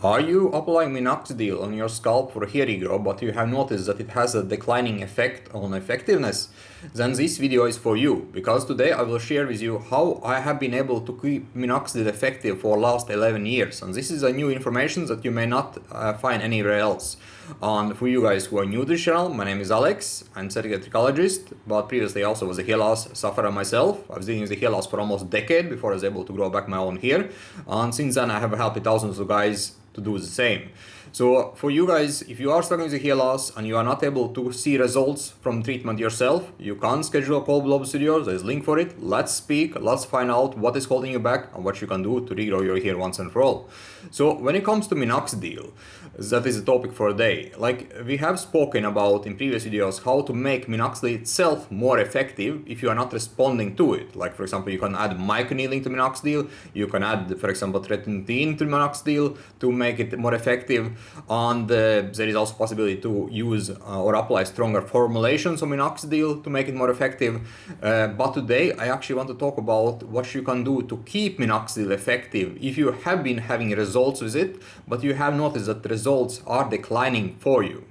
Are you applying Minoxidil on your scalp for hair regrowth, but you have noticed that it has a declining effect on effectiveness? Then this video is for you, because today I will share with you how I have been able to keep Minoxidil effective for last 11 years. And this is a new information that you may not find anywhere else. And for you guys who are new to the channel, my name is Alex. I'm certified trichologist, but previously I also was a hair loss sufferer myself. I was dealing with the hair loss for almost a decade before I was able to grow back my own hair. And since then I have helped thousands of guys to do the same. So for you guys, if you are struggling with hair loss and you are not able to see results from treatment yourself, you can schedule a call below the video. There's a link for it. Let's speak, let's find out what is holding you back and what you can do to regrow your hair once and for all. So when it comes to Minoxidil, that is a topic for a day. Like we have spoken about in previous videos, how to make Minoxidil itself more effective if you are not responding to it. Like for example, you can add microneedling to Minoxidil, you can add, for example, tretinoin to Minoxidil to make it more effective. And there is also possibility to use or apply stronger formulations of Minoxidil to make it more effective. But today I actually want to talk about what you can do to keep Minoxidil effective if you have been having results with it, but you have noticed that the results are declining for you.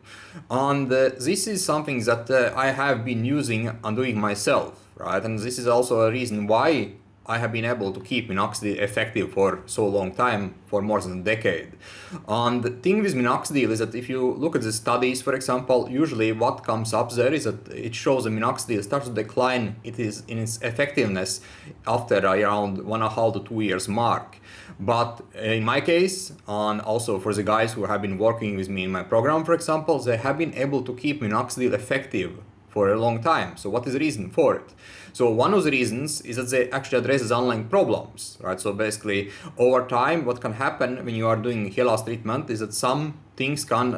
And this is something that I have been using and doing myself, right? And this is also a reason why I have been able to keep Minoxidil effective for so long time, for more than a decade. And the thing with Minoxidil is that if you look at the studies, for example, usually what comes up there is that it shows that Minoxidil starts to decline it is in its effectiveness after around 1.5 to 2 years mark. But in my case, and also for the guys who have been working with me in my program, for example, they have been able to keep Minoxidil effective for a long time. So what is the reason for it? So one of the reasons is that they actually address the underlying problems, right? So basically, over time, what can happen when you are doing hair loss treatment is that some things can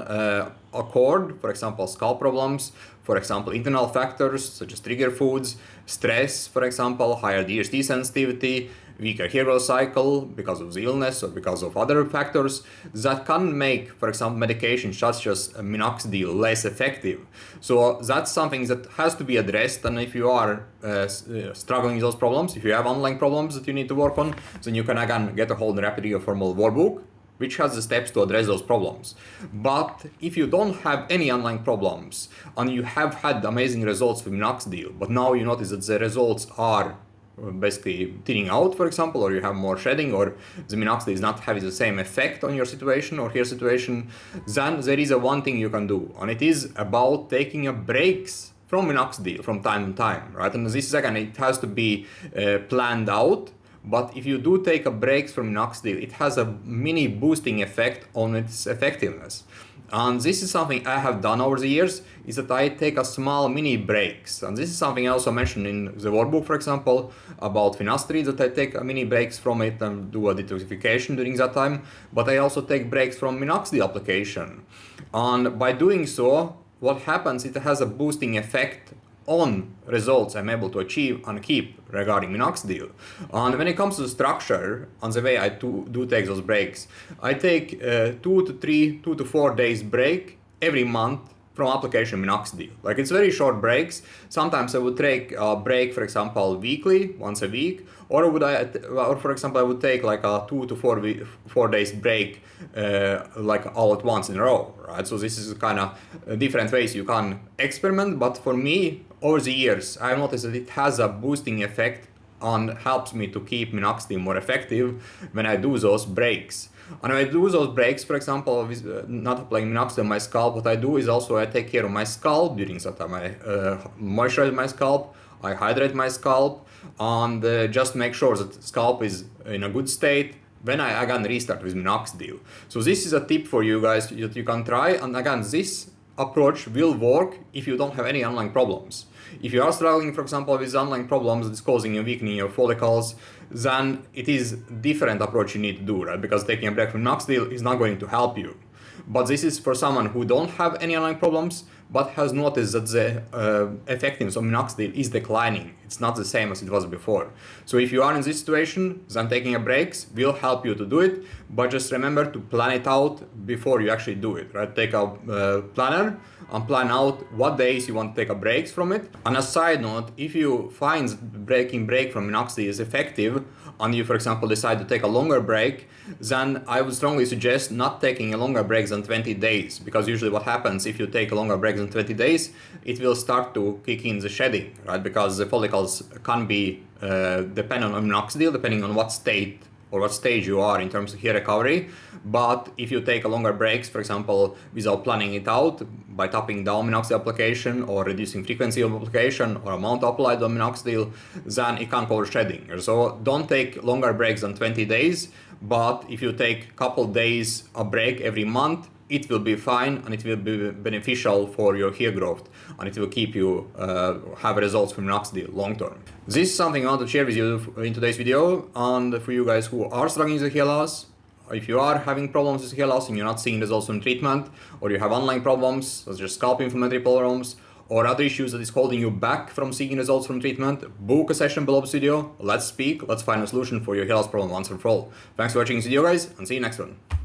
occur, for example, scalp problems, for example, internal factors such as trigger foods, stress, for example, higher DHT sensitivity, weaker hair growth cycle because of the illness or because of other factors that can make, for example, medications such as Minoxidil less effective. So that's something that has to be addressed, and if you are struggling with those problems, if you have underlying problems that you need to work on, then you can again get a hold of the Rapid Regrowth Formal Workbook, which has the steps to address those problems. But if you don't have any underlying problems and you have had amazing results with Minoxidil, but now you notice that the results are basically thinning out, for example, or you have more shedding, or the Minoxidil is not having the same effect on your situation or hair situation, then there is a one thing you can do, and it is about taking a breaks from Minoxidil from time to time, right? And this is again, it has to be planned out. But if you do take a break from Minoxidil, it has a mini boosting effect on its effectiveness. And this is something I have done over the years, is that I take a small mini breaks. And this is something I also mentioned in the workbook, for example, about finasteride, that I take a mini breaks from it and do a detoxification during that time. But I also take breaks from Minoxidil application. And by doing so, what happens, it has a boosting effect on results I'm able to achieve and keep regarding Minoxidil. And when it comes to the structure and the way I do take those breaks, I take 2 to 4 days break every month from application Minoxidil. Like it's very short breaks. Sometimes I would take a break, for example, weekly, once a week, or for example, I would take like a 2 to 4 days break, like all at once in a row, right? So this is kind of different ways you can experiment, but for me, over the years, I've noticed that it has a boosting effect and helps me to keep Minoxidil more effective when I do those breaks. And when I do those breaks, for example, with not applying Minoxidil on my scalp, what I do is also I take care of my scalp during that time. I moisturize my scalp, I hydrate my scalp, and just make sure that the scalp is in a good state when I again restart with Minoxidil. So this is a tip for you guys that you can try, and again, this approach will work if you don't have any underlying problems. If you are struggling, for example, with underlying problems that's causing a weakening your follicles, then it is different approach you need to do, right? Because taking a break from Minoxidil is not going to help you. But this is for someone who don't have any underlying problems, but has noticed that the effectiveness of minoxidil is declining. It's not the same as it was before. So if you are in this situation, then taking a breaks will help you to do it, but just remember to plan it out before you actually do it, right? Take a planner and plan out what days you want to take a breaks from it. On a side note, if you find break from minoxidil is effective and you, for example, decide to take a longer break, then I would strongly suggest not taking a longer break than 20 days, because usually what happens if you take a longer break than 20 days, it will start to kick in the shedding, right? Because the follicles can be dependent on minoxidil, depending on what state or what stage you are in terms of hair recovery. But if you take a longer breaks, for example, without planning it out, by topping down minoxidil application or reducing frequency of application or amount applied on minoxidil, then it can cause shedding. So don't take longer breaks than 20 days, but if you take a couple days a break every month, it will be fine and it will be beneficial for your hair growth, and it will keep you have results from minoxidil long term. This is something I want to share with you in today's video, and for you guys who are struggling with hair loss, if you are having problems with hair loss and you're not seeing results from treatment, or you have online problems such as scalp inflammatory problems or other issues that is holding you back from seeing results from treatment, book a session below this video. Let's speak, let's find a solution for your hair loss problem once and for all. Thanks for watching this video, guys, and see you next one.